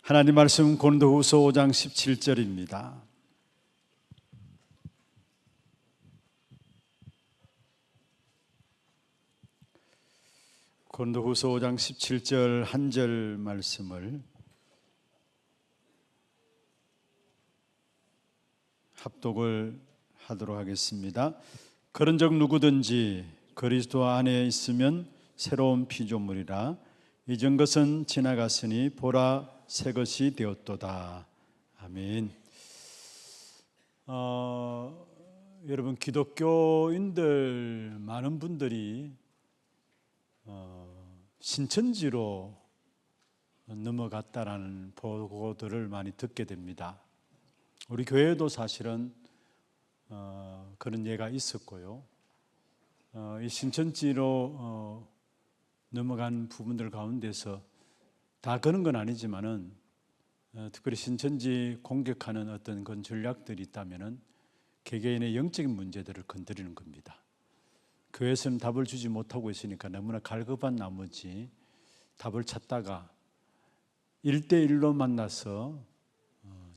하나님 말씀 고린도후서 5장 17절입니다. 고린도후서 5장 17절 한 절 말씀을 합독을 하도록 하겠습니다. 그런즉 누구든지 그리스도 안에 있으면 새로운 피조물이라 이전 것은 지나갔으니 보라 새 것이 되었도다. 아멘. 여러분, 기독교인들 많은 분들이 신천지로 넘어갔다라는 보고들을 많이 듣게 됩니다. 우리 교회도 사실은 그런 예가 있었고요. 이 신천지로 넘어간 부분들 가운데서 다 그런 건 아니지만은 특별히 신천지 공격하는 어떤 그런 전략들이 있다면은 개개인의 영적인 문제들을 건드리는 겁니다. 교회에서는 답을 주지 못하고 있으니까 너무나 갈급한 나머지 답을 찾다가 1대1로 만나서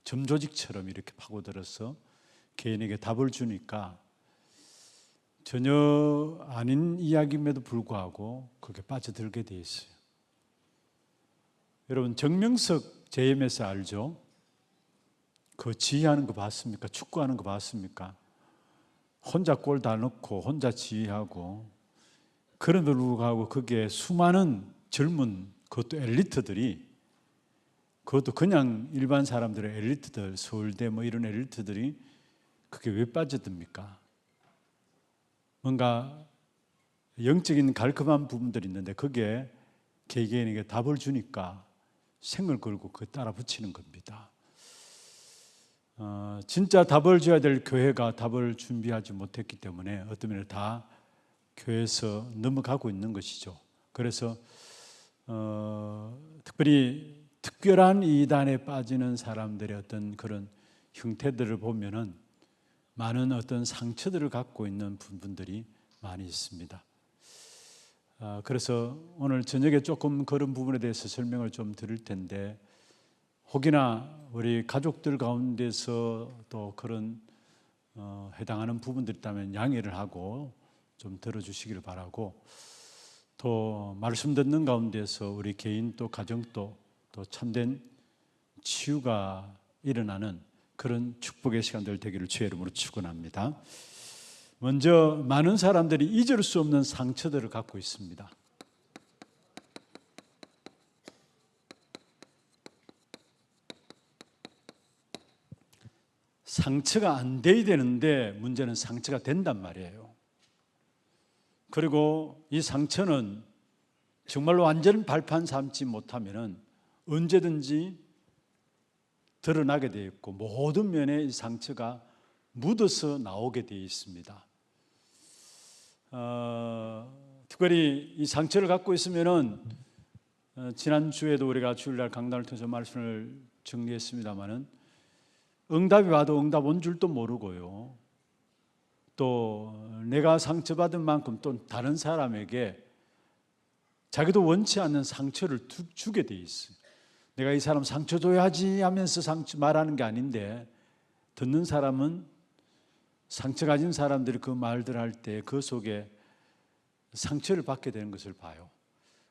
점조직처럼 이렇게 파고들어서 개인에게 답을 주니까 전혀 아닌 이야기임에도 불구하고 그게 빠져들게 돼 있어요. 여러분, 정명석 JMS 알죠? 그 지휘하는 거 봤습니까? 축구하는 거 봤습니까? 혼자 골 다 넣고 혼자 지휘하고, 그럼에도 불구하고 그게 수많은 젊은 그것도 엘리트들이, 그것도 그냥 일반 사람들의 엘리트들, 서울대 뭐 이런 엘리트들이 그게 왜 빠져듭니까? 뭔가 영적인 갈급한 부분들이 있는데 그게 개개인에게 답을 주니까 생을 걸고 그 따라 붙이는 겁니다. 진짜 답을 줘야 될 교회가 답을 준비하지 못했기 때문에 어떤 면에 다 교회에서 넘어가고 있는 것이죠. 그래서 특별히 특별한 이단에 빠지는 사람들의 어떤 그런 형태들을 보면은 많은 어떤 상처들을 갖고 있는 분들이 많이 있습니다. 그래서 오늘 저녁에 조금 그런 부분에 대해서 설명을 좀 드릴 텐데, 혹이나 우리 가족들 가운데서 또 그런 해당하는 부분들이 있다면 양해를 하고 좀 들어주시기를 바라고, 또 말씀 듣는 가운데서 우리 개인 또 가정도 또 참된 치유가 일어나는 그런 축복의 시간들 되기를 주의 이름으로 축원합니다. 먼저 많은 사람들이 잊을 수 없는 상처들을 갖고 있습니다. 상처가 안 돼야 되는데 문제는 상처가 된단 말이에요. 그리고 이 상처는 정말로 완전 발판 삼지 못하면은 언제든지 드러나게 되어 있고 모든 면에 이 상처가 묻어서 나오게 되어 있습니다. 특별히 이 상처를 갖고 있으면은 지난주에도 우리가 주일날 강단을 통해서 말씀을 정리했습니다마는 응답이 와도 응답 온 줄도 모르고요. 또 내가 상처받은 만큼 또 다른 사람에게 자기도 원치 않는 상처를 주게 돼 있어요. 내가 이 사람 상처 줘야지 하면서 상처 말하는 게 아닌데, 듣는 사람은 상처 가진 사람들이 그 말들 할 때 그 속에 상처를 받게 되는 것을 봐요.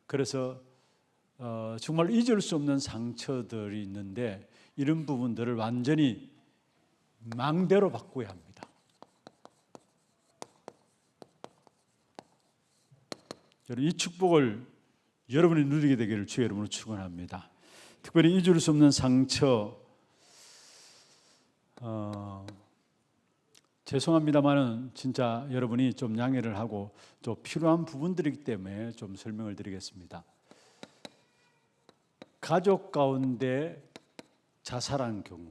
그래서 정말 잊을 수 없는 상처들이 있는데 이런 부분들을 완전히 망대로 바꿔야 합니다. 이 축복을 여러분이 누리게 되기를 주의 이름으로 축원합니다. 특별히 잊을 수 없는 상처, 죄송합니다만은 진짜 여러분이 좀 양해를 하고 좀 필요한 부분들이기 때문에 좀 설명을 드리겠습니다. 가족 가운데 자살한 경우,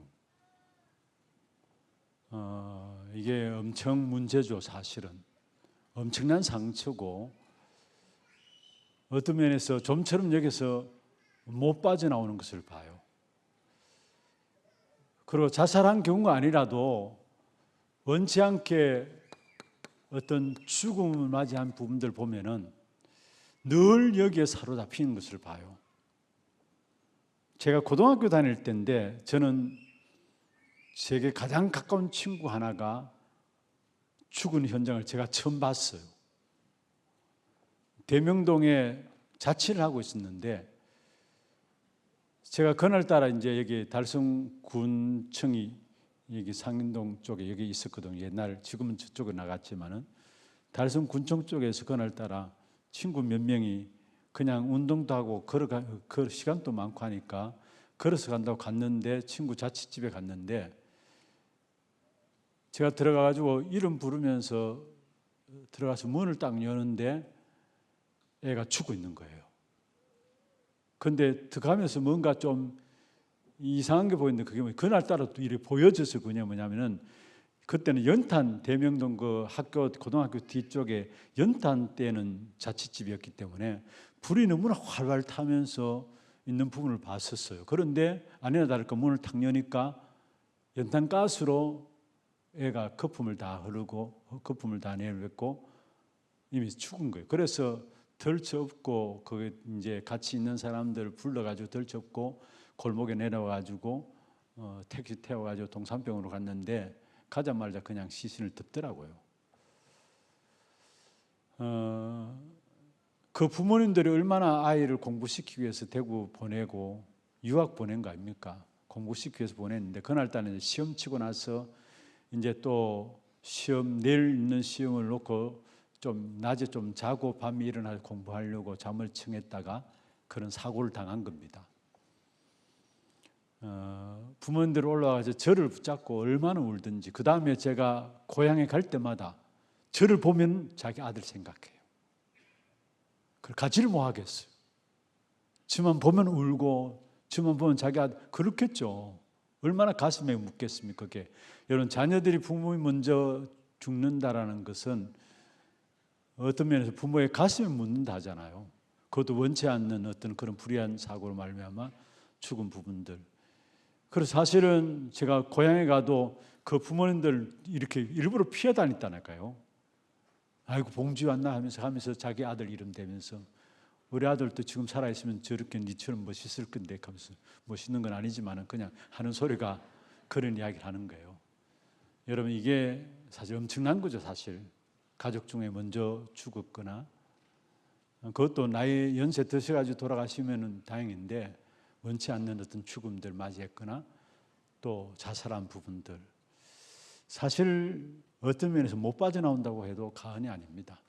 이게 엄청 문제죠. 사실은 엄청난 상처고 어떤 면에서 좀처럼 여기서 못 빠져나오는 것을 봐요. 그리고 자살한 경우가 아니라도 원치 않게 어떤 죽음을 맞이한 부분들 보면은 늘 여기에 사로잡히는 것을 봐요. 제가 고등학교 다닐 때인데 저는 제게 가장 가까운 친구 하나가 죽은 현장을 제가 처음 봤어요. 대명동에 자취를 하고 있었는데 제가 그날따라 이제 여기 달성군청이 여기 상인동 쪽에 여기 있었거든요. 옛날 지금은 저쪽에 나갔지만은 달성군청 쪽에서 그날따라 친구 몇 명이 그냥 운동도 하고 그 시간도 많고 하니까 걸어서 간다고 갔는데 친구 자취집에 갔는데 제가 들어가가지고 이름 부르면서 들어가서 문을 딱 여는데 애가 죽어 있는 거예요. 근데 들어가면서 뭔가 좀 이상한 게 보이는데 그게 그날따라 또 이렇게 보여져서 그게 뭐냐면은 그때는 연탄 대명동 그 학교 고등학교 뒤쪽에 연탄 떼는 자취집이었기 때문에 불이 너무나 활활 타면서 있는 부분을 봤었어요. 그런데 아니나 다를까 문을 탁 여니까 연탄 가스로 애가 거품을 다 흐르고 거품을 다 내뱉고 이미 죽은 거예요. 그래서 덜쳐업고 거기 이제 같이 있는 사람들 불러가지고 덜쳐업고 골목에 내려와가지고 택시 태워가지고 동산병원으로 갔는데 가자마자 그냥 시신을 덮더라고요. 그 부모님들이 얼마나 아이를 공부시키기 위해서 대구 보내고 유학 보낸 거 아닙니까? 공부시키기 위해서 보냈는데 그날따라 시험 치고 나서 이제 또 시험 내일 있는 시험을 놓고 좀 낮에 좀 자고 밤에 일어나서 공부하려고 잠을 청했다가 그런 사고를 당한 겁니다. 부모님들 올라와서 저를 붙잡고 얼마나 울든지 그 다음에 제가 고향에 갈 때마다 저를 보면 자기 아들 생각해요. 그걸 가지를 못하겠어요. 저만 보면 울고 저만 보면 자기 아들 그렇겠죠. 얼마나 가슴에 묻겠습니까? 그게 여러분 자녀들이 부모님 먼저 죽는다라는 것은 어떤 면에서 부모의 가슴에 묻는다 하잖아요. 그것도 원치 않는 어떤 그런 불의한 사고로 말미암아 죽은 부분들. 그래서 사실은 제가 고향에 가도 그 부모님들 이렇게 일부러 피해 다녔다니까요. 아이고 봉지 왔나 하면서 자기 아들 이름 대면서 우리 아들도 지금 살아있으면 저렇게 니처럼 멋있을 건데 하면서 멋있는 건 아니지만 그냥 하는 소리가 그런 이야기를 하는 거예요. 여러분 이게 사실 엄청난 거죠. 사실 가족 중에 먼저 죽었거나 그것도 나이 연세 드셔가지고 돌아가시면 다행인데 원치 않는 어떤 죽음들 맞이했거나 또 자살한 부분들 사실 어떤 면에서 못 빠져나온다고 해도 과언이 아닙니다.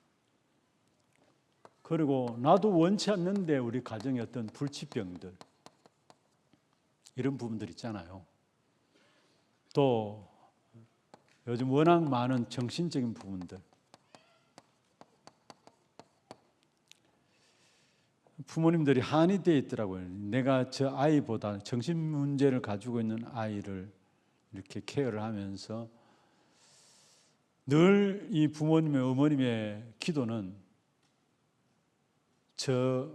그리고 나도 원치 않는데 우리 가정의 어떤 불치병들 이런 부분들 있잖아요. 또 요즘 워낙 많은 정신적인 부분들 부모님들이 한이 되어 있더라고요. 내가 저 아이보다 정신 문제를 가지고 있는 아이를 이렇게 케어를 하면서 늘 이 부모님의 어머님의 기도는 저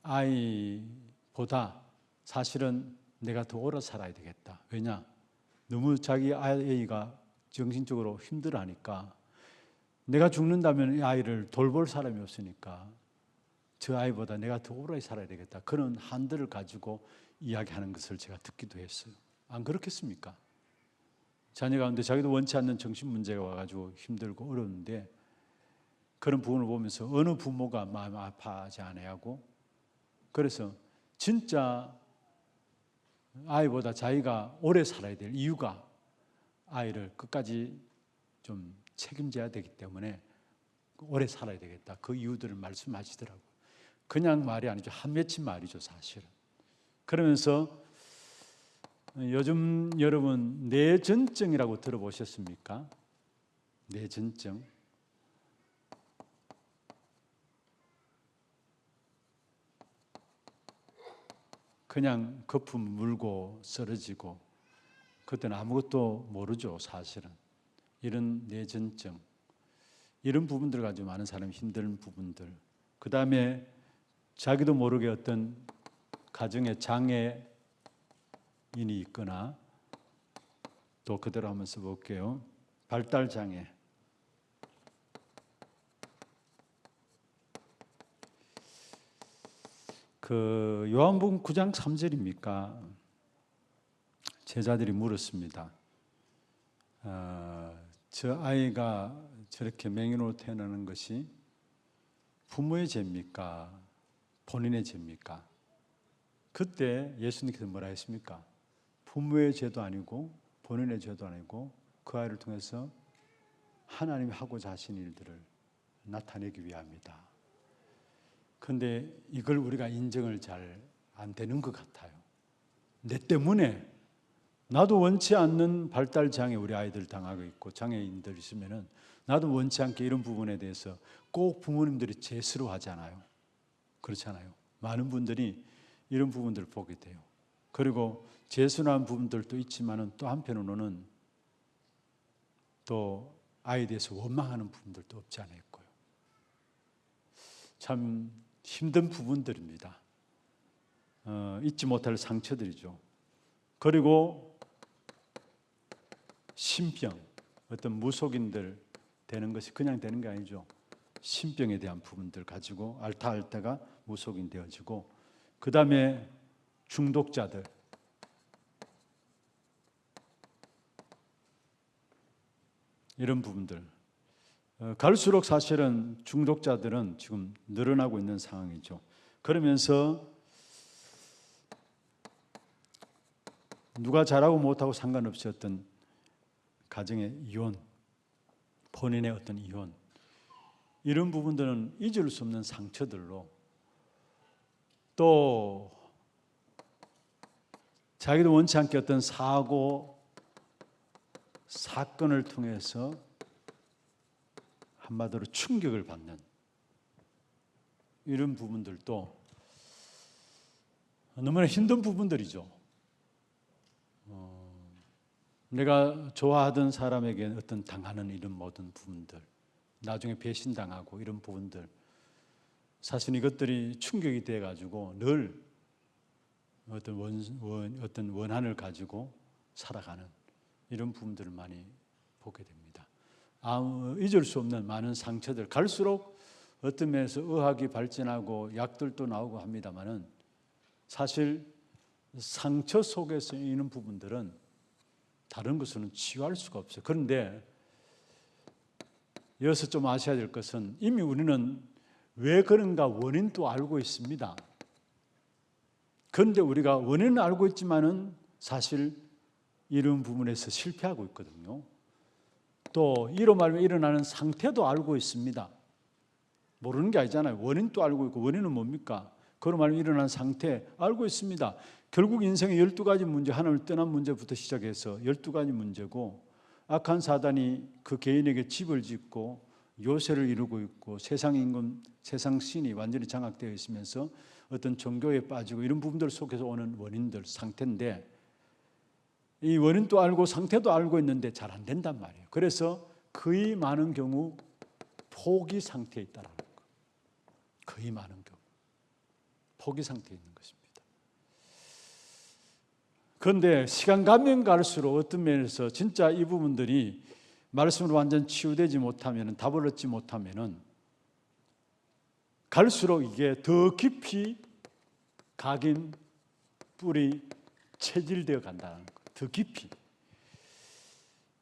아이보다 사실은 내가 더 오래 살아야 되겠다. 왜냐? 너무 자기 아이가 정신적으로 힘들어하니까 내가 죽는다면 이 아이를 돌볼 사람이 없으니까 저 아이보다 내가 더 오래 살아야 되겠다. 그런 한들을 가지고 이야기하는 것을 제가 듣기도 했어요. 안 그렇겠습니까? 자녀 가운데 자기도 원치 않는 정신 문제가 와가지고 힘들고 어려운데 그런 부분을 보면서 어느 부모가 마음 아파하지 않아야하고 그래서 진짜 아이보다 자기가 오래 살아야 될 이유가 아이를 끝까지 좀 책임져야 되기 때문에 오래 살아야 되겠다. 그 이유들을 말씀하시더라고요. 그냥 말이 아니죠. 한 맺힌 말이죠, 사실은. 그러면서 요즘 여러분 뇌전증이라고 들어보셨습니까? 뇌전증. 그냥 거품 물고 쓰러지고 그때는 아무것도 모르죠, 사실은. 이런 뇌전증. 이런 부분들 가지고 많은 사람이 힘든 부분들. 그 다음에 자기도 모르게 어떤 가정에 장애인이 있거나 또 그대로 한번 써볼게요. 발달장애. 그 요한복음 9장 3절입니까? 제자들이 물었습니다. 저 아이가 저렇게 맹인으로 태어나는 것이 부모의 죄입니까? 본인의 죄입니까? 그때 예수님께서 뭐라 했습니까? 부모의 죄도 아니고 본인의 죄도 아니고 그 아이를 통해서 하나님이 하고자 하신 일들을 나타내기 위함이다. 그런데 이걸 우리가 인정을 잘 안 되는 것 같아요. 내 때문에 나도 원치 않는 발달 장애 우리 아이들 당하고 있고 장애인들 있으면은 나도 원치 않게 이런 부분에 대해서 꼭 부모님들이 죄스러워하잖아요. 그렇잖아요. 많은 분들이 이런 부분들을 보게 돼요. 그리고 죄스러운 부분들도 있지만은 또 한편으로는 또 아이에 대해서 원망하는 부분들도 없지 않아 있고요. 참 힘든 부분들입니다. 잊지 못할 상처들이죠. 그리고 신병, 어떤 무속인들 되는 것이 그냥 되는 게 아니죠. 신병에 대한 부분들 가지고 앓다가 무속인 되어지고, 그 다음에 중독자들, 이런 부분들 갈수록 사실은 중독자들은 지금 늘어나고 있는 상황이죠. 그러면서 누가 잘하고 못하고 상관없이 어떤 가정의 이혼, 본인의 어떤 이혼, 이런 부분들은 잊을 수 없는 상처들로, 또 자기도 원치 않게 어떤 사고, 사건을 통해서 한마디로 충격을 받는 이런 부분들도 너무나 힘든 부분들이죠. 내가 좋아하던 사람에게 어떤 당하는 이런 모든 부분들, 나중에 배신당하고 이런 부분들, 사실 이것들이 충격이 돼가지고 늘 어떤 원한을 가지고 살아가는 이런 부분들을 많이 보게 됩니다. 잊을 수 없는 많은 상처들, 갈수록 어떤 면에서 의학이 발전하고 약들도 나오고 합니다만은 사실 상처 속에서 있는 부분들은 다른 것으로는 치유할 수가 없어요. 그런데 여기서 좀 아셔야 될 것은 이미 우리는 왜 그런가 원인도 알고 있습니다. 그런데 우리가 원인은 알고 있지만은 사실 이런 부분에서 실패하고 있거든요. 또 이로 말하면 일어나는 상태도 알고 있습니다. 모르는 게 아니잖아요. 원인도 알고 있고, 원인은 뭡니까? 그로 말하면 일어난 상태 알고 있습니다. 결국 인생의 12가지 문제, 하나님을 떠난 문제부터 시작해서 12가지 문제고, 악한 사단이 그 개인에게 집을 짓고 요새를 이루고 있고, 세상 임금, 세상 신이 완전히 장악되어 있으면서 어떤 종교에 빠지고 이런 부분들 속에서 오는 원인들, 상태인데, 이 원인도 알고 상태도 알고 있는데 잘 안 된단 말이에요. 그래서 거의 많은 경우 포기 상태에 있다는 거예요. 거의 많은 경우 포기 상태에 있는 것입니다. 그런데 시간 가면 갈수록 어떤 면에서 진짜 이 부분들이 말씀으로 완전 치유되지 못하면, 답을 얻지 못하면 갈수록 이게 더 깊이 각인, 뿌리, 체질되어 간다는 거예요. 더 깊이.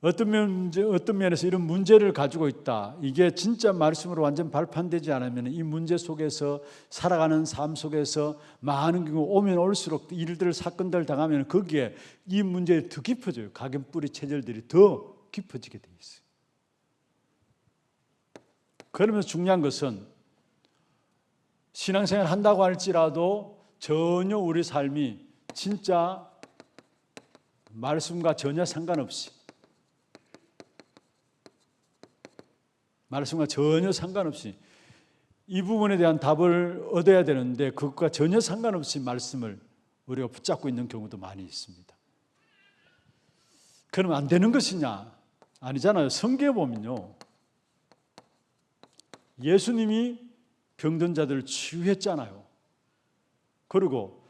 어떤 면에서 이런 문제를 가지고 있다. 이게 진짜 말씀으로 완전 발판되지 않으면 이 문제 속에서 살아가는 삶 속에서 많은 경우 오면 올수록 일들, 사건들 당하면 거기에 이 문제가 더 깊어져요. 각인, 뿌리, 체질들이 더 깊어지게 돼 있어요. 그러면서 중요한 것은 신앙생활 한다고 할지라도 전혀 우리 삶이 진짜 말씀과 전혀 상관없이 이 부분에 대한 답을 얻어야 되는데 그것과 전혀 상관없이 말씀을 우리가 붙잡고 있는 경우도 많이 있습니다. 그러면 안 되는 것이냐? 아니잖아요. 성경에 보면요, 예수님이 병든 자들을 치유했잖아요. 그리고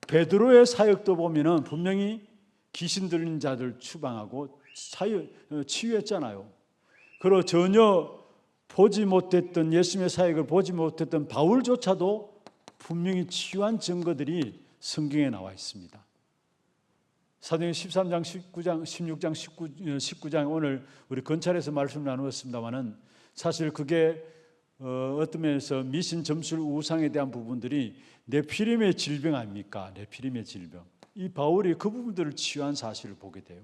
베드로의 사역도 보면은 분명히 귀신 들린 자들 추방하고 치유했잖아요. 그리고 전혀 보지 못했던, 예수님의 사역을 보지 못했던 바울조차도 분명히 치유한 증거들이 성경에 나와 있습니다. 사도행전 13장, 19장, 16장, 19장 오늘 우리 건찰에서 말씀 나누었습니다마는 사실 그게 어떤 면에서 미신, 점술, 우상에 대한 부분들이 네피림의 질병 아닙니까? 네피림의 질병. 이 바울이 그 부분들을 치유한 사실을 보게 돼요.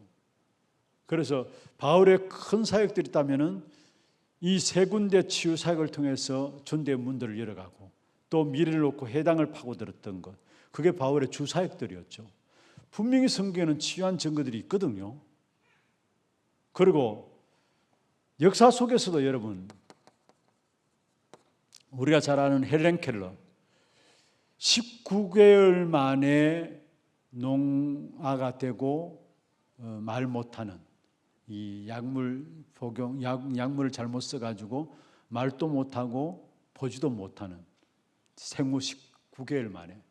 그래서 바울의 큰 사역들이 있다면은 이 세 군데 치유 사역을 통해서 전대의 문들을 열어가고 또 미래를 놓고 해당을 파고들었던 것, 그게 바울의 주 사역들이었죠. 분명히 성경에는 치유한 증거들이 있거든요. 그리고 역사 속에서도 여러분, 우리가 잘 아는 헬렌 켈러 19개월 만에 농아가 되고 말 못하는, 이 약물 복용, 약물을 잘못 써가지고 말도 못하고 보지도 못하는 생후 19개월 만에.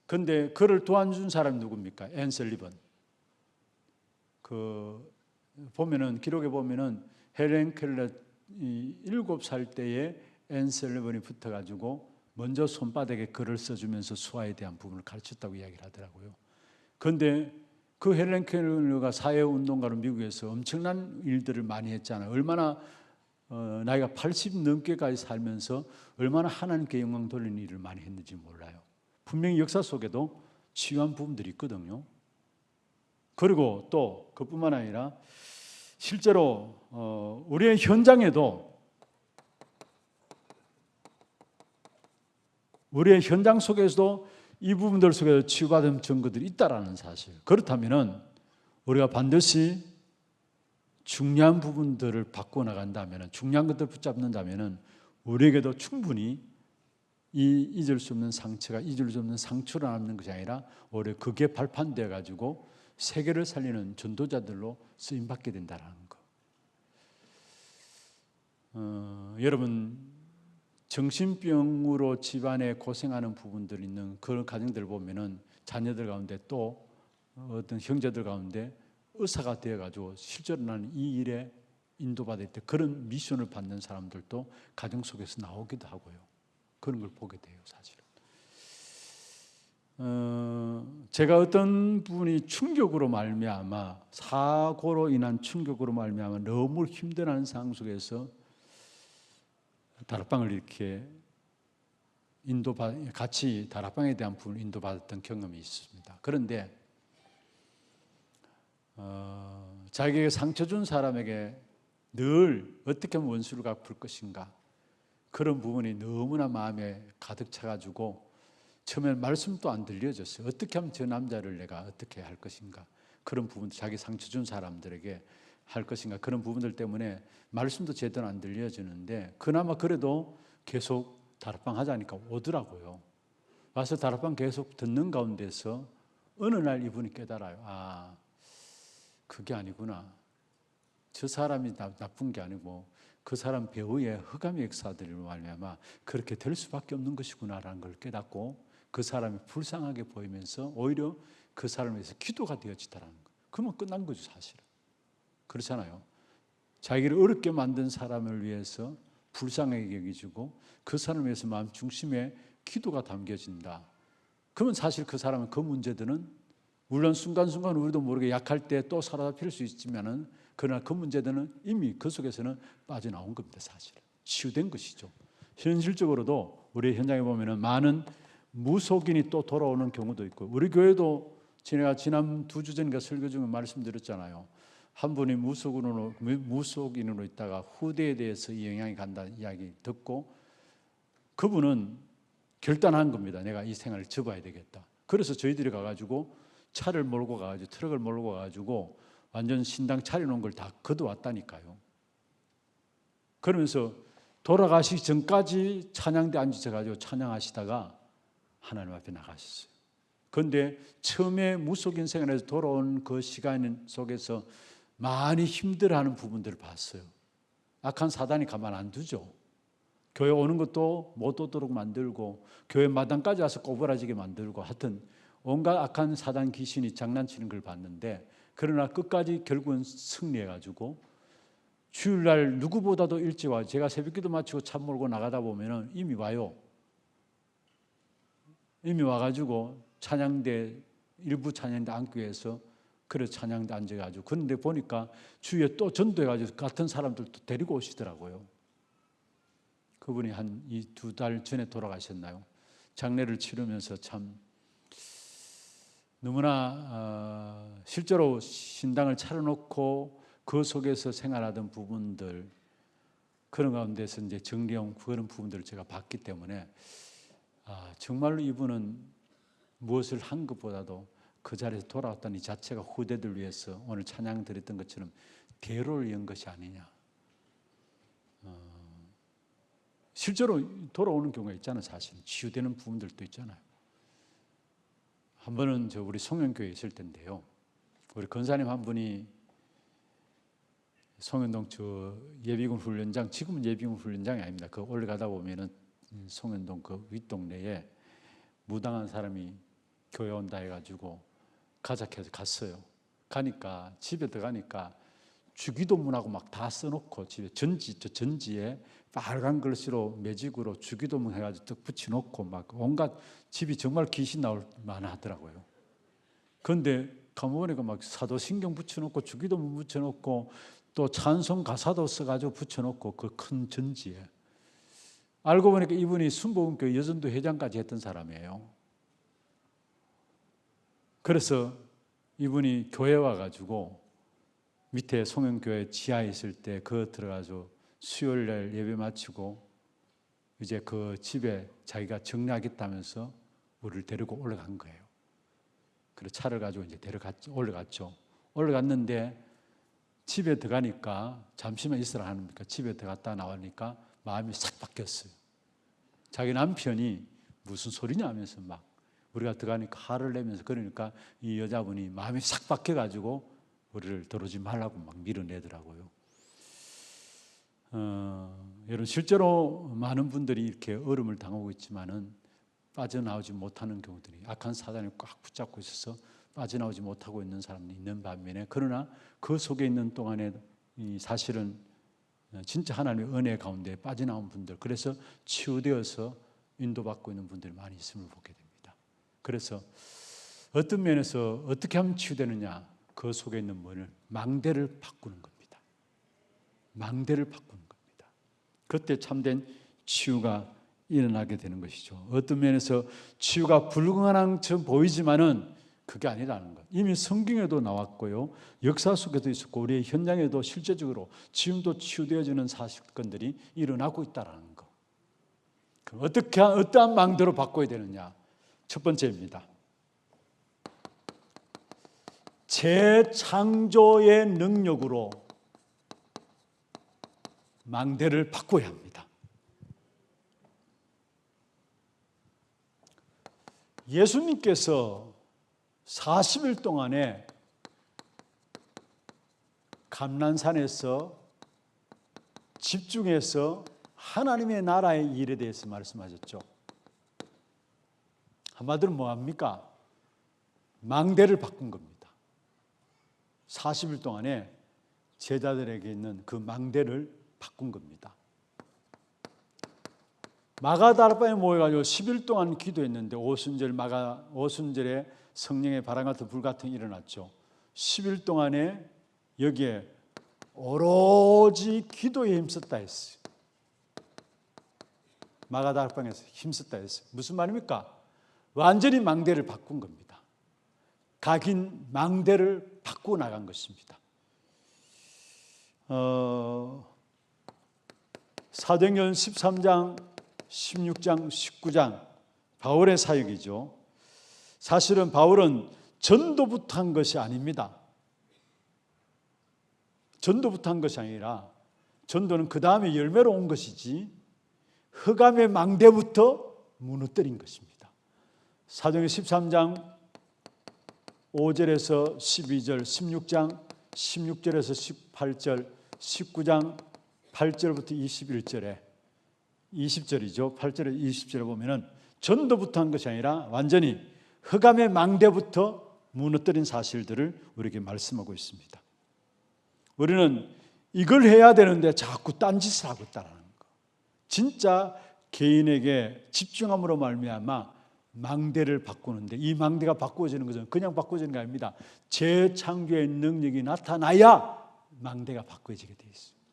근데 그를 도와준 사람이 누굽니까? 앤 설리번. 보면은 기록에 보면은 헬렌 켈러 7살 때에 앤 설리번이 붙어가지고 먼저 손바닥에 글을 써주면서 수화에 대한 부분을 가르쳤다고 이야기를 하더라고요. 그런데 그 헬렌 켈러가 사회운동가로 미국에서 엄청난 일들을 많이 했잖아요. 얼마나 나이가 80 넘게까지 살면서 얼마나 하나님께 영광 돌리는 일을 많이 했는지 몰라요. 분명히 역사 속에도 치유한 부분들이 있거든요. 그리고 또 그뿐만 아니라 실제로 우리의 현장에도, 우리의 현장 속에서도 이 부분들 속에서 치유받은 증거들이 있다라는 사실. 그렇다면은 우리가 반드시 중요한 부분들을 바꿔 나간다면은, 중요한 것들을 붙잡는다면은 우리에게도 충분히 이 잊을 수 없는 상처가 잊을 수 없는 상처로 남는 것이 아니라 오히려 그게 발판되어 가지고 세계를 살리는 전도자들로 쓰임 받게 된다는 것. 여러분, 정신병으로 집안에 고생하는 부분들 있는 그런 가정들 보면은 자녀들 가운데 또 어떤 형제들 가운데 의사가 되어 가지고 실제로 나는 이 일에 인도받을 때 그런 미션을 받는 사람들도 가정 속에서 나오기도 하고요. 그런 걸 보게 돼요, 사실은. 제가 어떤 분이 충격으로 말미암아, 사고로 인한 충격으로 말미암아 너무 힘들어하는 상황 속에서 다락방을 이렇게 같이 다락방에 대한 부분을 인도받았던 경험이 있습니다. 그런데 자기에게 상처 준 사람에게 늘 어떻게 하면 원수를 갚을 것인가, 그런 부분이 너무나 마음에 가득 차가지고 처음에 말씀도 안 들려졌어요. 어떻게 하면 저 남자를 내가 어떻게 할 것인가, 그런 부분도 자기 상처 준 사람들에게 할 것인가, 그런 부분들 때문에 말씀도 제대로 안 들려지는데 그나마 그래도 계속 다락방 하자니까 오더라고요. 와서 다락방 계속 듣는 가운데서 어느 날 이분이 깨달아요. 아, 그게 아니구나. 저 사람이 나쁜 게 아니고 그 사람 배우의 흑암의 역사들을 말미암아 그렇게 될 수밖에 없는 것이구나라는 걸 깨닫고 그 사람이 불쌍하게 보이면서 오히려 그 사람을 위해서 기도가 되어지더라는 거. 그러면 끝난 거죠, 사실은. 그렇잖아요. 자기를 어렵게 만든 사람을 위해서 불쌍하게 여기지고 그 사람을 위해서 마음 중심에 기도가 담겨진다. 그러면 사실 그 사람은 그 문제들은 물론 순간순간 우리도 모르게 약할 때 또 사라질 수 있지만은 그러나 그 문제들은 이미 그 속에서는 빠져나온 겁니다. 사실은 치유된 것이죠. 현실적으로도 우리 현장에 보면은 많은 무속인이 또 돌아오는 경우도 있고, 우리 교회도 제가 지난 2주 전인가 설교 중에 말씀드렸잖아요. 한 분이 무속인으로 있다가 후대에 대해서 이 영향이 간다는 이야기 듣고 그분은 결단한 겁니다. 내가 이 생활을 접어야 되겠다. 그래서 저희들이 가가지고 차를 몰고 가가지고 트럭을 몰고 가가지고 완전 신당 차려놓은 걸 다 걷어왔다니까요. 그러면서 돌아가시기 전까지 찬양대 앉으셔가지고 찬양하시다가 하나님 앞에 나가셨어요. 그런데 처음에 무속인 생활에서 돌아온 그 시간 속에서 많이 힘들어하는 부분들을 봤어요. 악한 사단이 가만 안 두죠. 교회 오는 것도 못 오도록 만들고 교회 마당까지 와서 꼬부라지게 만들고 하여튼 온갖 악한 사단 귀신이 장난치는 걸 봤는데, 그러나 끝까지 결국은 승리해가지고 주일날 누구보다도 일찍 와요. 제가 새벽기도 마치고 차 몰고 나가다 보면 이미 와요. 이미 와가지고 찬양대 일부 찬양대 앉기 위해서 그래서 찬양대 앉아가지고 그런데 보니까 주위에 또 전도해가지고 같은 사람들도 데리고 오시더라고요. 그분이 한 이 2달 전에 돌아가셨나요? 장례를 치르면서 참 너무나 실제로 신당을 차려놓고 그 속에서 생활하던 부분들 그런 가운데서 이제 정리한 그런 부분들을 제가 봤기 때문에 정말로 이분은 무엇을 한 것보다도 그 자리에서 돌아왔다는 이 자체가 후대들 위해서 오늘 찬양 드렸던 것처럼 대로를 연 것이 아니냐. 실제로 돌아오는 경우가 있잖아요. 사실 치유되는 부분들도 있잖아요. 한 번은 우리 송영교회에 있을 때인데요. 우리 권사님 한 분이 송현동 예비군 훈련장, 지금은 예비군 훈련장이 아닙니다. 그 올라가다 보면은 송현동 그 윗동네에 무당한 사람이 교회 온다 해가지고 가자 해서 갔어요. 가니까 집에 들어가니까 주기도문하고 막 다 써놓고 집에 전지에 빨간 글씨로 매직으로 주기도문 해가지고 딱 붙여놓고 막 온갖 집이 정말 귀신 나올 만하더라고요. 그런데 가보니까 막 사도신경 붙여놓고 주기도문 붙여놓고 또 찬송 가사도 써가지고 붙여놓고 그 큰 전지에 알고 보니까 이분이 순복음교회 여전도 회장까지 했던 사람이에요. 그래서 이분이 교회 와가지고 밑에 송영교회 지하에 있을 때 그 들어가서 수요일날 예배 마치고 이제 그 집에 자기가 정리하겠다면서 우리를 데리고 올라간 거예요. 그래서 차를 가지고 이제 올라갔죠. 올라갔는데 집에 들어가니까 잠시만 있으라 하니까 집에 들어갔다 나오니까 마음이 싹 바뀌었어요. 자기 남편이 무슨 소리냐 하면서 막 우리가 들어가니까 화를 내면서 그러니까 이 여자분이 마음이 싹 바뀌어가지고 우리를 들어오지 말라고 막 밀어내더라고요. 여러분 실제로 많은 분들이 이렇게 어려움을 당하고 있지만은 빠져나오지 못하는 경우들이 악한 사단이 꽉 붙잡고 있어서 빠져나오지 못하고 있는 사람이 있는 반면에 그러나 그 속에 있는 동안에 이 사실은 진짜 하나님의 은혜 가운데 빠져나온 분들 그래서 치유되어서 인도받고 있는 분들이 많이 있음을 보게 됩니다. 그래서 어떤 면에서 어떻게 하면 치유되느냐 그 속에 있는 뭐를 망대를 바꾸는 겁니다. 망대를 바꾸는 겁니다. 그때 참된 치유가 일어나게 되는 것이죠. 어떤 면에서 치유가 불가능한 처럼 보이지만은 그게 아니라는 것. 이미 성경에도 나왔고요. 역사 속에도 있었고 우리의 현장에도 실제적으로 지금도 치유되어지는 사건들이 일어나고 있다는 것. 어떻게 어떠한 망대로 바꿔야 되느냐? 첫 번째입니다. 재창조의 능력으로 망대를 바꿔야 합니다. 예수님께서 40일 동안에 감난산에서 집중해서 하나님의 나라의 일에 대해서 말씀하셨죠. 한마디로 뭐합니까? 망대를 바꾼 겁니다. 40일 동안에 제자들에게 있는 그 망대를 바꾼 겁니다. 마가다락방에 모여가지고 10일 동안 기도했는데 오순절에 성령의 바람 같은 불 같은 일이 일어났죠. 10일 동안에 여기에 오로지 기도에 힘썼다 했어요. 마가다락방에서 힘썼다 했어요. 무슨 말입니까? 완전히 망대를 바꾼 겁니다. 각인 망대를 바꾸고 나간 것입니다. 사도행전 13장, 16장, 19장 바울의 사역이죠. 사실은 바울은 전도부터 한 것이 아닙니다. 전도부터 한 것이 아니라 전도는 그 다음에 열매로 온 것이지 흑암의 망대부터 무너뜨린 것입니다. 사도행전 13장 5절에서 12절, 16장 16절에서 18절, 19장 8절부터 21절에 20절이죠. 8절에 20절에 보면은 전도부터 한 것이 아니라 완전히 흑암의 망대부터 무너뜨린 사실들을 우리에게 말씀하고 있습니다. 우리는 이걸 해야 되는데 자꾸 딴짓을 하고 있다는 거. 진짜 개인에게 집중함으로 말미암아 망대를 바꾸는데, 이 망대가 바꾸어지는 것은 그냥 바꾸어지는 게 아닙니다. 재창조의 능력이 나타나야 망대가 바꾸어지게 되어 있습니다.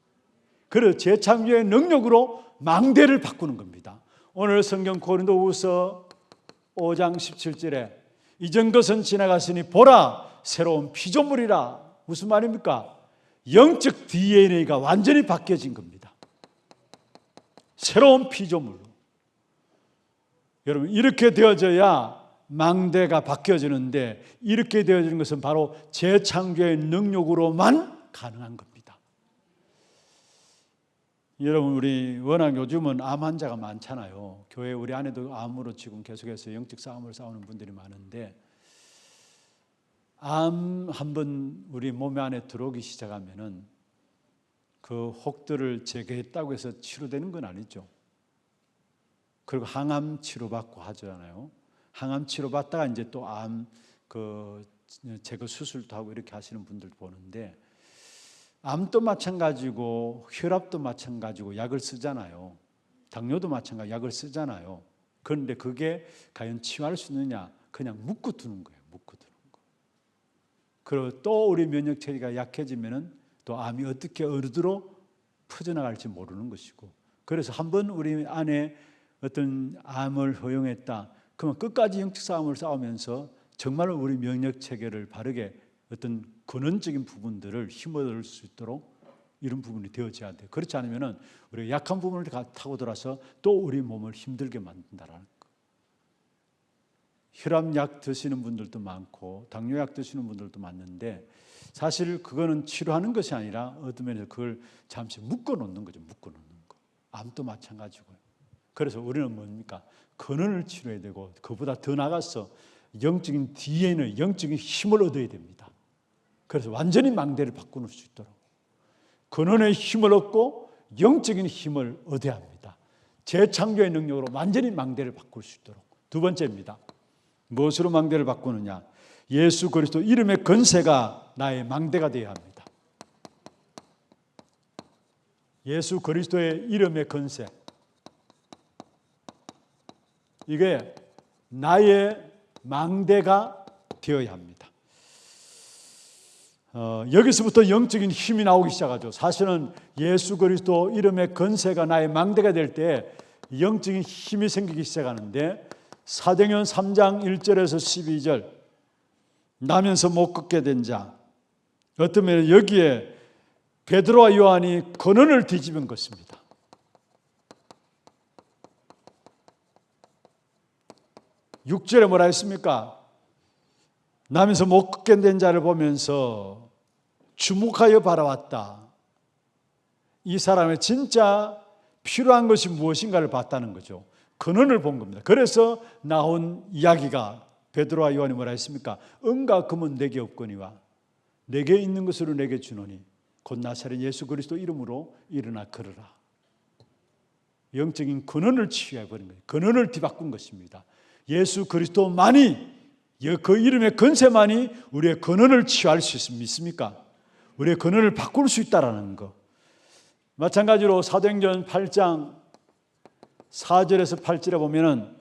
그래서 재창조의 능력으로 망대를 바꾸는 겁니다. 오늘 성경 고린도후서 5장 17절에 이전 것은 지나갔으니 보라 새로운 피조물이라. 무슨 말입니까? 영적 DNA가 완전히 바뀌어진 겁니다. 새로운 피조물로. 여러분, 이렇게 되어져야 망대가 바뀌어지는데, 이렇게 되어지는 것은 바로 재창조의 능력으로만 가능한 겁니다. 여러분, 우리 워낙 요즘은 암 환자가 많잖아요. 교회 우리 안에도 암으로 지금 계속해서 영적 싸움을 싸우는 분들이 많은데, 암 한번 우리 몸 안에 들어오기 시작하면은 그 혹들을 제거했다고 해서 치료되는 건 아니죠. 그리고 항암 치료받고 하잖아요. 항암 치료받다가 이제 또 암 제거 수술도 하고 이렇게 하시는 분들 보는데, 암도 마찬가지고 혈압도 마찬가지고 약을 쓰잖아요. 당뇨도 마찬가지 약을 쓰잖아요. 그런데 그게 과연 치유할 수 있느냐? 그냥 묶어두는 거예요. 묶어두는 거. 그리고 또 우리 면역 체계가 약해지면은 또 암이 어떻게 어디로 퍼져나갈지 모르는 것이고, 그래서 한번 우리 안에 어떤 암을 허용했다 그러면 끝까지 영적 싸움을 싸우면서 정말로 우리 면역 체계를 바르게 어떤 근원적인 부분들을 힘을 얻을 수 있도록 이런 부분이 되어져야 돼요. 그렇지 않으면 우리가 약한 부분을 타고 들어서 또 우리 몸을 힘들게 만든다라는 거. 혈압약 드시는 분들도 많고 당뇨약 드시는 분들도 많은데, 사실 그거는 치료하는 것이 아니라 어떤 면에서 그걸 잠시 묶어놓는 거죠. 묶어놓는 거. 암도 마찬가지고요. 그래서 우리는 뭡니까? 근원을 치료해야 되고, 그보다 더 나아가서 영적인 DNA, 영적인 힘을 얻어야 됩니다. 그래서 완전히 망대를 바꾸는 수 있도록 근원의 힘을 얻고 영적인 힘을 얻어야 합니다. 재창조의 능력으로 완전히 망대를 바꿀 수 있도록. 두 번째입니다. 무엇으로 망대를 바꾸느냐? 예수 그리스도 이름의 권세가 나의 망대가 되어야 합니다. 예수 그리스도의 이름의 권세, 이게 나의 망대가 되어야 합니다. 여기서부터 영적인 힘이 나오기 시작하죠. 사실은 예수 그리스도 이름의 권세가 나의 망대가 될 때 영적인 힘이 생기기 시작하는데, 사도행전 3장 1절에서 12절, 나면서 못 걷게 된 자, 어떤 면에 여기에 베드로와 요한이 근원을 뒤집은 것입니다. 6절에 뭐라 했습니까? 나면서 못 걷게 된 자를 보면서 주목하여 바라왔다. 이 사람의 진짜 필요한 것이 무엇인가를 봤다는 거죠. 근원을 본 겁니다. 그래서 나온 이야기가, 베드로와 요한이 뭐라 했습니까? 은과 금은 내게 없거니와 내게 있는 것으로 내게 주노니 곧 나사렛 예수 그리스도 이름으로 일어나 걸으라. 영적인 근원을 취해버린 거예요. 근원을 뒤바꾼 것입니다. 예수 그리스도만이, 그 이름의 권세만이 우리의 근원을 치유할 수 있습니까? 우리의 근원을 바꿀 수 있다는 것. 마찬가지로 사도행전 8장 4절에서 8절에 보면은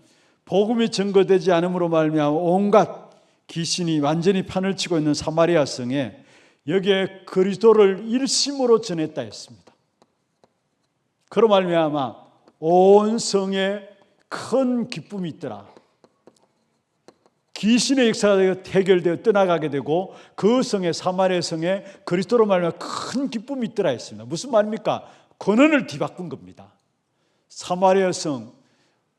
복음이 증거되지 않음으로 말미암아 온갖 귀신이 완전히 판을 치고 있는 사마리아 성에 여기에 그리스도를 일심으로 전했다 했습니다. 그로 말미암아 온 성에 큰 기쁨이 있더라. 귀신의 역사가 해결되어 떠나가게 되고 그 성에, 사마리아 성에 그리스도로 말미암아 큰 기쁨이 있더라 했습니다. 무슨 말입니까? 근원을 뒤바꾼 겁니다. 사마리아 성,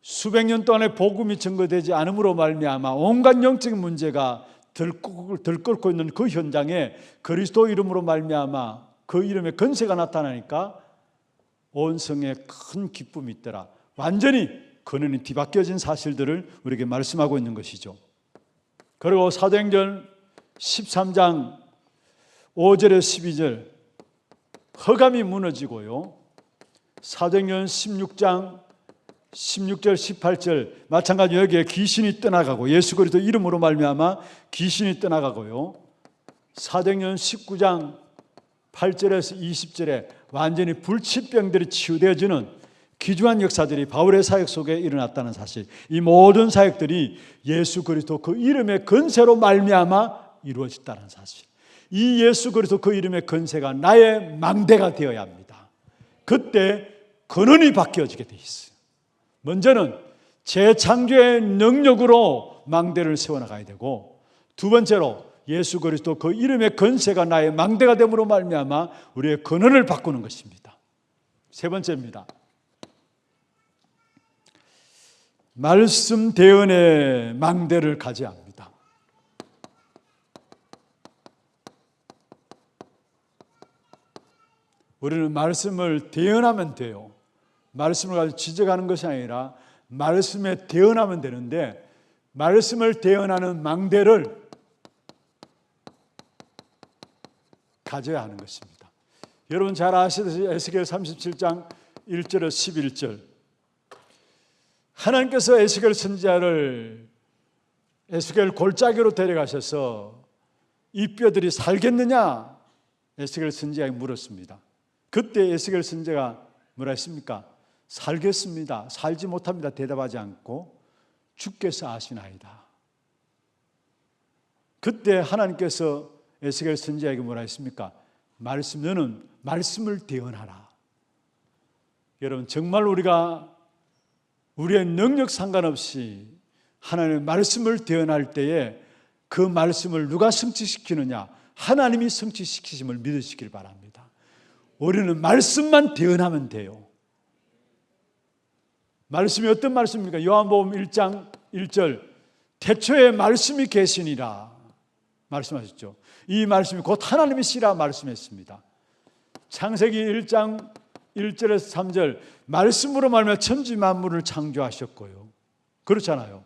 수백 년 동안의 복음이 증거되지 않음으로 말미암아 온갖 영적인 문제가 들끓고 있는 그 현장에 그리스도 이름으로 말미암아 그 이름의 권세가 나타나니까 온 성에 큰 기쁨이 있더라. 완전히 근원이 뒤바뀌어진 사실들을 우리에게 말씀하고 있는 것이죠. 그리고 사도행전 13장 5절에서 12절, 허감이 무너지고요. 사도행전 16장 16절 18절 마찬가지로 여기에 귀신이 떠나가고 예수 그리스도 이름으로 말미암아 귀신이 떠나가고요. 사도행전 19장 8절에서 20절에 완전히 불치병들이 치유되어지는 귀중한 역사들이 바울의 사역 속에 일어났다는 사실, 이 모든 사역들이 예수 그리스도 그 이름의 건세로 말미암아 이루어졌다는 사실, 이 예수 그리스도 그 이름의 건세가 나의 망대가 되어야 합니다. 그때 근원이 바뀌어지게 돼 있어요. 먼저는 재창조의 능력으로 망대를 세워나가야 되고, 두 번째로 예수 그리스도 그 이름의 건세가 나의 망대가 됨으로 말미암아 우리의 근원을 바꾸는 것입니다. 세 번째입니다. 말씀 대언의 망대를 가져야 합니다. 우리는 말씀을 대언하면 돼요. 말씀을 가지고 지적하는 것이 아니라 말씀에 대언하면 되는데, 말씀을 대언하는 망대를 가져야 하는 것입니다. 여러분 잘 아시듯이 에스겔 37장 1절에서 11절, 하나님께서 에스겔 선지자를 에스겔 골짜기로 데려가셔서 이 뼈들이 살겠느냐 에스겔 선지자에게 물었습니다. 그때 에스겔 선지자가 뭐라 했습니까? 살겠습니다, 살지 못합니다 대답하지 않고 주께서 아시나이다. 그때 하나님께서 에스겔 선지자에게 뭐라 했습니까? 너는 말씀을 대언하라. 여러분 정말 우리가 우리의 능력 상관없이 하나님의 말씀을 대언할 때에 그 말씀을 누가 성취시키느냐? 하나님이 성취시키심을 믿으시길 바랍니다. 우리는 말씀만 대언하면 돼요. 말씀이 어떤 말씀입니까? 요한복음 1장 1절, 태초에 말씀이 계시니라 말씀하셨죠. 이 말씀이 곧 하나님이시라 말씀했습니다. 창세기 1장 1절에서 3절, 말씀으로 말미암아 천지 만물을 창조하셨고요. 그렇잖아요.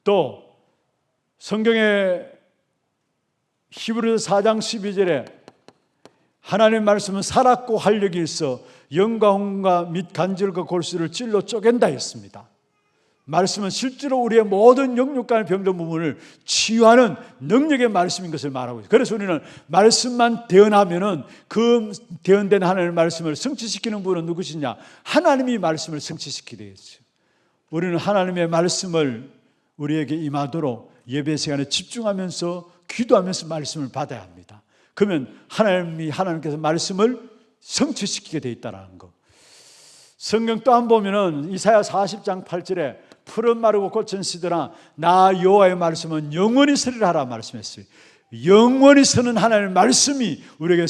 또 성경의 히브리서 4장 12절에 하나님의 말씀은 살았고 활력이 있어 영과 혼과 및 간질과 골수를 찔러 쪼갠다 했습니다. 말씀은 실제로 우리의 모든 영육간의 병든 부분을 치유하는 능력의 말씀인 것을 말하고 있어요. 그래서 우리는 말씀만 대언하면은 그 대언된 하나님의 말씀을 성취시키는 분은 누구시냐? 하나님이 말씀을 성취시키게 되겠어요. 우리는 하나님의 말씀을 우리에게 임하도록 예배 시간에 집중하면서 기도하면서 말씀을 받아야 합니다. 그러면 하나님께서 말씀을 성취시키게 돼 있다는 것. 성경 또 한 보면은 이사야 40장 8절에 푸른 마르고 꽃은 시드나 나 여호와의 말씀은 영원히 서리라 하라 말씀했어요. 영원히 서는 하나님의 말씀이 우리에게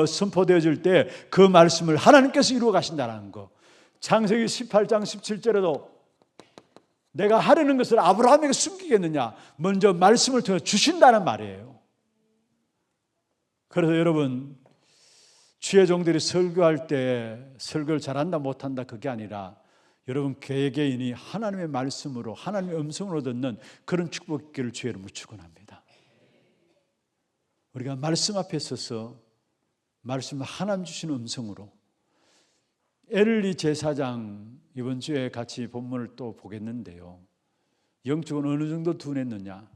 선포되어질 때 그 말씀을 하나님께서 이루어 가신다는 것. 창세기 18장 17절에도 내가 하려는 것을 아브라함에게 숨기겠느냐? 먼저 말씀을 통해 주신다는 말이에요. 그래서 여러분, 주의 종들이 설교할 때 설교를 잘한다 못한다 그게 아니라 여러분 개개인이 하나님의 말씀으로 하나님의 음성으로 듣는 그런 축복 있기를 주의 이름으로 축원합니다. 우리가 말씀 앞에 서서 말씀을 하나님 주시는 음성으로, 엘리 제사장 이번 주에 같이 본문을 또 보겠는데요, 영적은 어느 정도 둔했느냐?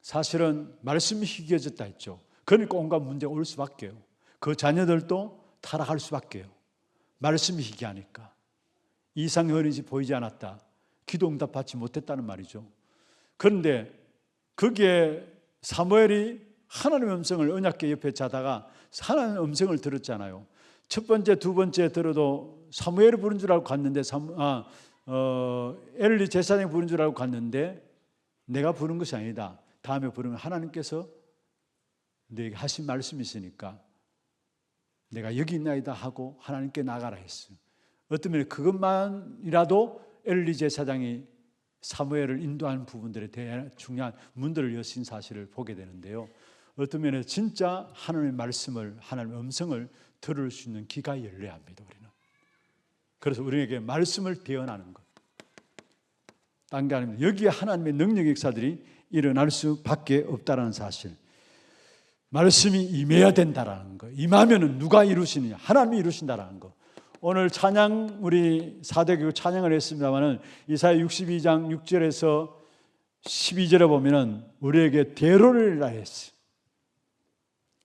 사실은 말씀이 희귀해졌다 했죠. 그러니까 온갖 문제가 올 수밖에요. 그 자녀들도 타락할 수밖에요. 말씀이 희귀하니까. 이상이 어린지 보이지 않았다, 기도 응답 받지 못했다는 말이죠. 그런데 거기에 사무엘이 하나님의 음성을 언약궤 옆에 자다가 하나님의 음성을 들었잖아요. 첫 번째, 두 번째 들어도 사무엘이 부른 줄 알고 갔는데 엘리 제사장이 부른 줄 알고 갔는데 내가 부른 것이 아니다. 다음에 부르면 하나님께서 너에게 하신 말씀이 있으니까 내가 여기 있나이다 하고 하나님께 나가라 했어요. 어떤 면에 그것만이라도 엘리 제사장이 사무엘을 인도하는 부분들에 대한 중요한 문들을 여신 사실을 보게 되는데요, 어떤 면에 진짜 하나님의 말씀을, 하나님의 음성을 들을 수 있는 귀가 열려야 합니다. 우리는. 그래서 우리에게 말씀을 대언하는 것, 딴 게 아닙니다. 여기에 하나님의 능력 역사들이 일어날 수밖에 없다는 사실, 말씀이 임해야 된다라는 것. 임하면은 누가 이루시느냐? 하나님이 이루신다라는 것. 오늘 찬양, 우리 4대 교회 찬양을 했습니다만은 이사야 62장 6절에서 12절에 보면은 우리에게 대로를 했어요.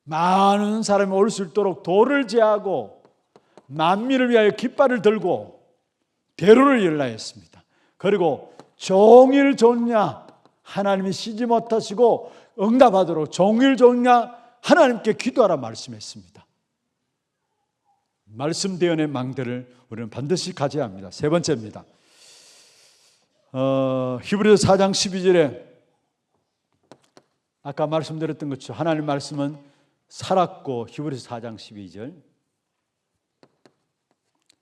많은 사람이 올 수 있도록 도를 제하고 만민을 위하여 깃발을 들고 대로를 열라 했습니다. 그리고 종일 좋냐 하나님이 쉬지 못하시고 응답하도록 종일 좋냐 하나님께 기도하라 말씀했습니다. 말씀 대언의 망대를 우리는 반드시 가져야 합니다. 세 번째입니다. 히브리서 4장 12절에 아까 말씀드렸던 것처럼 하나님 말씀은 살았고, 히브리서 4장 12절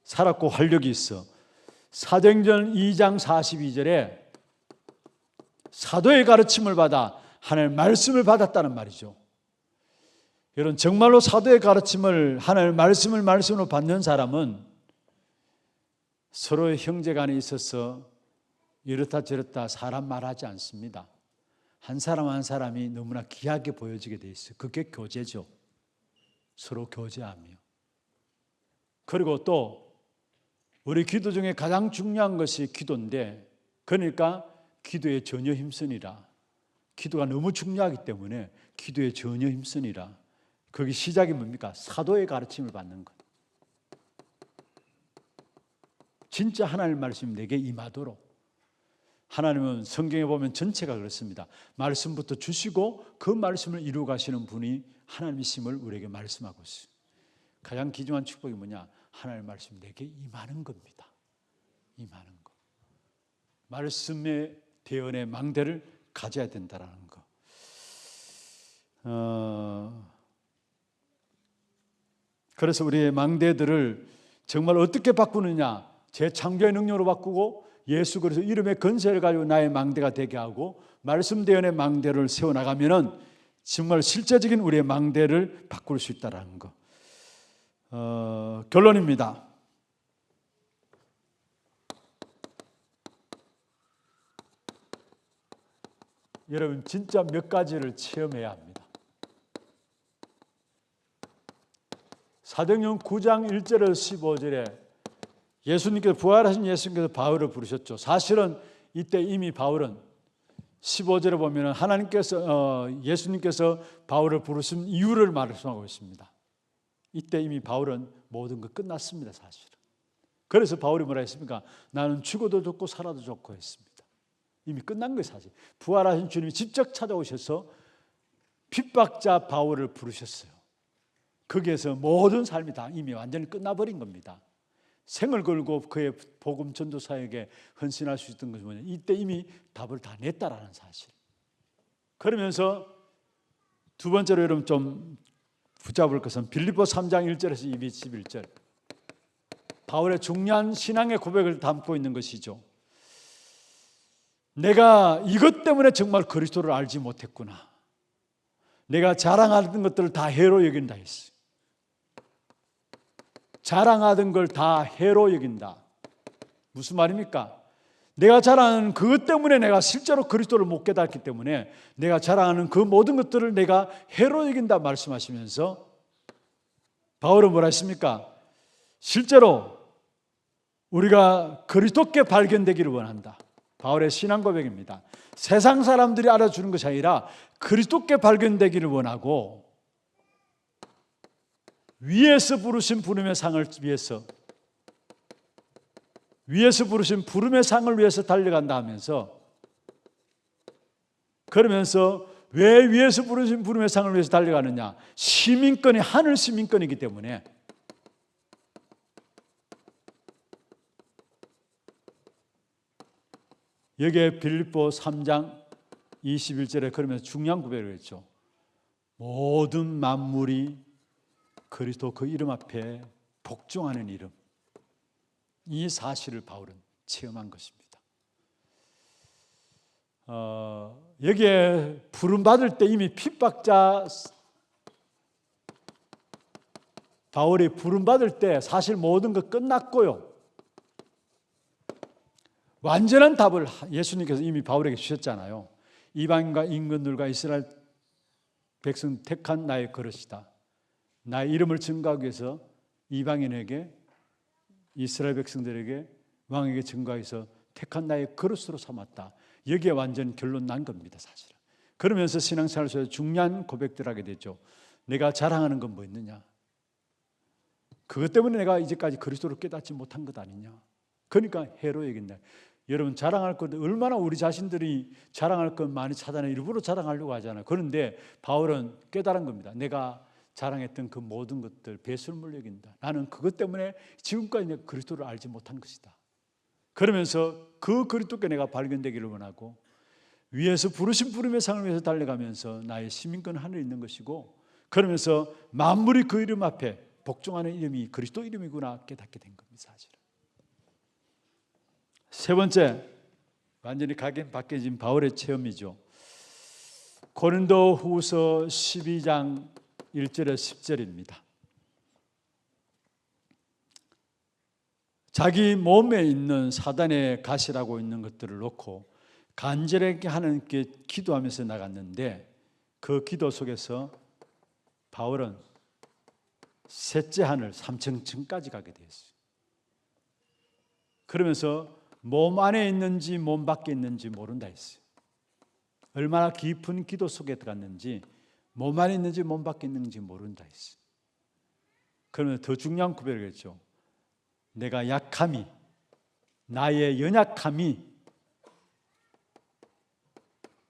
살았고 활력이 있어. 사도행전 2장 42절에 사도의 가르침을 받아 하나님의 말씀을 받았다는 말이죠. 여러분, 정말로 사도의 가르침을, 하나님의 말씀으로 받는 사람은 서로의 형제간에 있어서 이렇다 저렇다 사람 말하지 않습니다. 한 사람 한 사람이 너무나 귀하게 보여지게 돼 있어요. 그게 교제죠. 서로 교제하며. 그리고 또 우리 기도 중에 가장 중요한 것이 기도인데, 그러니까 기도에 전혀 힘쓰니라. 기도가 너무 중요하기 때문에 기도에 전혀 힘쓰니라. 거기 시작이 뭡니까? 사도의 가르침을 받는 것. 진짜 하나님의 말씀이 내게 임하도록. 하나님은 성경에 보면 전체가 그렇습니다. 말씀부터 주시고 그 말씀을 이루어 가시는 분이 하나님이심을 우리에게 말씀하고 있어요. 가장 귀중한 축복이 뭐냐? 하나님의 말씀이 내게 임하는 겁니다. 임하는 것. 말씀의 대언의 망대를 가져야 된다는 것. 그래서 우리의 망대들을 정말 어떻게 바꾸느냐? 재창조의 능력으로 바꾸고 예수 그리스도 이름의 권세를 가지고 나의 망대가 되게 하고 말씀 대언의 망대를 세워나가면은 정말 실제적인 우리의 망대를 바꿀 수 있다는 것. 결론입니다. 여러분, 진짜 몇 가지를 체험해야 합니다. 사도행전 9장 1절에서 15절에 예수님께서, 부활하신 예수님께서 바울을 부르셨죠. 사실은 이때 이미 바울은 15절에 보면 예수님께서 바울을 부르신 이유를 말씀하고 있습니다. 이때 이미 바울은 모든 것 끝났습니다. 사실은. 그래서 바울이 뭐라 했습니까? 나는 죽어도 좋고 살아도 좋고 했습니다. 이미 끝난 거예요. 사실 부활하신 주님이 직접 찾아오셔서 핍박자 바울을 부르셨어요. 거기에서 모든 삶이 다 이미 완전히 끝나버린 겁니다. 생을 걸고 그의 복음 전도 사역에 헌신할 수 있던 것이 뭐냐? 이때 이미 답을 다 냈다라는 사실. 그러면서 두 번째로 여러분 좀 붙잡을 것은 빌립보 3장 1절에서 21절. 바울의 중요한 신앙의 고백을 담고 있는 것이죠. 내가 이것 때문에 정말 그리스도를 알지 못했구나. 내가 자랑하던 것들을 다 해로 여긴다 했어요. 자랑하던 걸 다 해로 여긴다. 무슨 말입니까? 내가 자랑하는 그것 때문에 내가 실제로 그리스도를 못 깨닫기 때문에 내가 자랑하는 그 모든 것들을 내가 해로 여긴다 말씀하시면서 바울은 뭐라 했습니까? 실제로 우리가 그리스도께 발견되기를 원한다. 바울의 신앙 고백입니다. 세상 사람들이 알아주는 것이 아니라 그리스도께 발견되기를 원하고 위에서 부르신 부름의 상을 위해서 부르신 부름의 상을 위해서 달려간다 하면서 그러면서 왜 위에서 부르신 부름의 상을 위해서 달려가느냐? 시민권이 하늘 시민권이기 때문에 여기에 빌립보 3장 21절에 그러면서 중요한 고백을 했죠. 모든 만물이 그리스도 그 이름 앞에 복종하는 이름. 이 사실을 바울은 체험한 것입니다. 여기에 부름받을 때 이미 핍박자 바울이 부름받을 때 사실 모든 것 끝났고요. 완전한 답을 예수님께서 이미 바울에게 주셨잖아요. 이방인과 임금들과 이스라엘 백성 택한 나의 그릇이다. 나의 이름을 증거하기 위해서 이방인에게 이스라엘 백성들에게 왕에게 증거하기 위해서 택한 나의 그릇으로 삼았다. 여기에 완전 결론 난 겁니다. 사실은. 그러면서 신앙생활에서 중요한 고백들 하게 되죠. 내가 자랑하는 건 뭐 있느냐? 그것 때문에 내가 이제까지 그리스도를 깨닫지 못한 것 아니냐. 그러니까 해로 여긴다. 여러분, 자랑할 것, 얼마나 우리 자신들이 자랑할 것 많이 찾아내 일부러 자랑하려고 하잖아요. 그런데 바울은 깨달은 겁니다. 내가 자랑했던 그 모든 것들 배설물 여긴다. 나는 그것 때문에 지금까지 내가 그리스도를 알지 못한 것이다. 그러면서 그 그리스도께 내가 발견되기를 원하고, 위에서 부르신 부름의 상을 위해서 달려가면서 나의 시민권 하늘에 있는 것이고, 그러면서 만물이 그 이름 앞에 복종하는 이름이 그리스도 이름이구나 깨닫게 된 겁니다. 사실은. 세 번째, 완전히 각인 바뀌어진 바울의 체험이죠. 고린도후서 12장 1절에서 10절입니다. 자기 몸에 있는 사단의 가시라고 있는 것들을 놓고 간절하게 하나님께 기도하면서 나갔는데, 그 기도 속에서 바울은 셋째 하늘 3층까지 가게 되었어요. 그러면서 몸 안에 있는지 몸 밖에 있는지 모른다 했어요. 얼마나 깊은 기도 속에 들어갔는지, 몸 안에 있는지 몸 밖에 있는지 모른다 했어요. 그러면 더 중요한 구별을 했죠. 내가 약함이, 나의 연약함이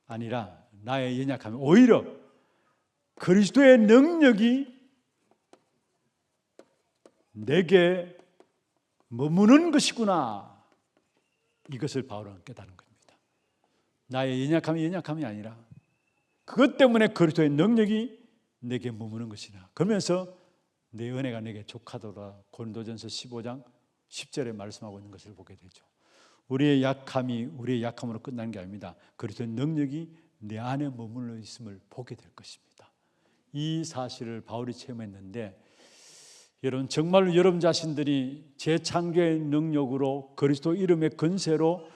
아니라 나의 연약함이 오히려 그리스도의 능력이 내게 머무는 것이구나. 이것을 바울은 깨닫는 겁니다. 나의 연약함이 아니라 그것 때문에 그리스도의 능력이 내게 머무는 것이나, 그러면서 내 은혜가 내게 족하도다. 고린도전서 15장 10절에 말씀하고 있는 것을 보게 되죠. 우리의 약함이 우리의 약함으로 끝나는 게 아닙니다. 그리스도의 능력이 내 안에 머물러 있음을 보게 될 것입니다. 이 사실을 바울이 체험했는데, 여러분, 정말로 여러분 자신들이 재창조의 능력으로 그리스도 이름의 건세로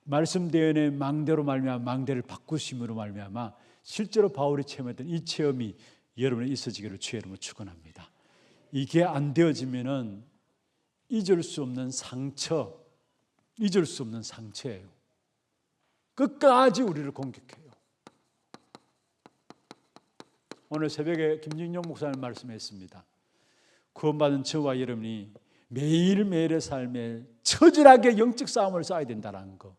말씀대연의 망대로 말미암아 망대를 바꾸심으로 말미암아 실제로 바울이 체험했던 이 체험이 여러분에 있어지기를 주의 이름으로 축원합니다. 이게 안 되어지면은 잊을 수 없는 상처, 잊을 수 없는 상처예요. 끝까지 우리를 공격해요. 오늘 새벽에 김진용 목사님 말씀했습니다. 구원받은 저와 여러분이 매일매일의 삶에 처절하게 영적 싸움을 싸워야 된다는 거.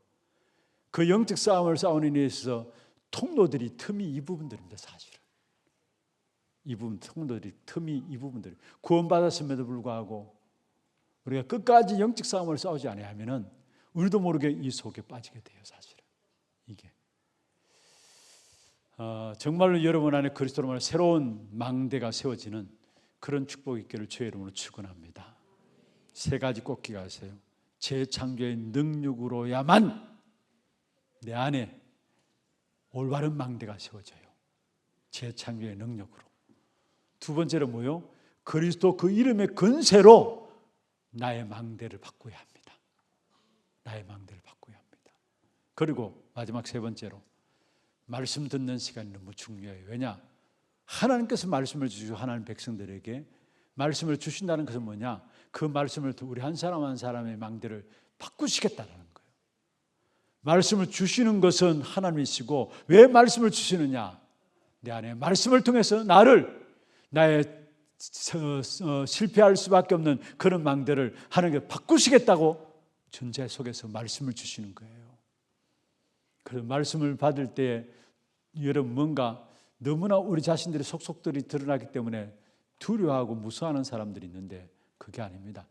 그 영적 싸움을 싸우는 데 있어서 통로들이 틈이 이 부분들입니다. 사실은 이 부분, 통로들이 틈이 이 부분들. 구원받았음에도 불구하고 우리가 끝까지 영적 싸움을 싸우지 않으면은 우리도 모르게 이 속에 빠지게 돼요. 사실은 이게 정말로 여러분 안에 그리스도로 말하는 새로운 망대가 세워지는 그런 축복이 있기를 주의 이름으로 축원합니다. 세 가지 꼭 기억하세요. 재창조의 능력으로야만 내 안에 올바른 망대가 세워져요. 재창조의 능력으로. 두 번째로 뭐요? 그리스도 그 이름의 건세로 나의 망대를 바꿔야 합니다. 나의 망대를 바꿔야 합니다. 그리고 마지막 세 번째로, 말씀 듣는 시간이 너무 중요해요. 왜냐? 하나님께서 말씀을 주시고 하나님 백성들에게 말씀을 주신다는 것은 뭐냐? 그 말씀을 우리 한 사람 한 사람의 망대를 바꾸시겠다는 거예요. 말씀을 주시는 것은 하나님이시고, 왜 말씀을 주시느냐? 내 안에 말씀을 통해서 나의 실패할 수밖에 없는 그런 망대를 하나님께 바꾸시겠다고 전제 속에서 말씀을 주시는 거예요. 그래서 말씀을 받을 때 여러분, 뭔가 너무나 우리 자신들의 속속들이 드러나기 때문에 두려워하고 무서워하는 사람들이 있는데 그게 아닙니다.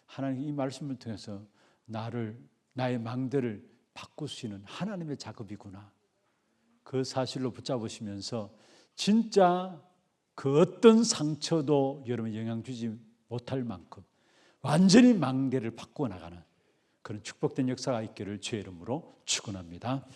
하나님 이 말씀을 통해서 나의 망대를 바꾸시는 하나님의 작업이구나. 그 사실로 붙잡으시면서 진짜 그 어떤 상처도 여러분 영향 주지 못할 만큼 완전히 망대를 바꾸어 나가는 그런 축복된 역사가 있기를 주의 이름으로 축원합니다.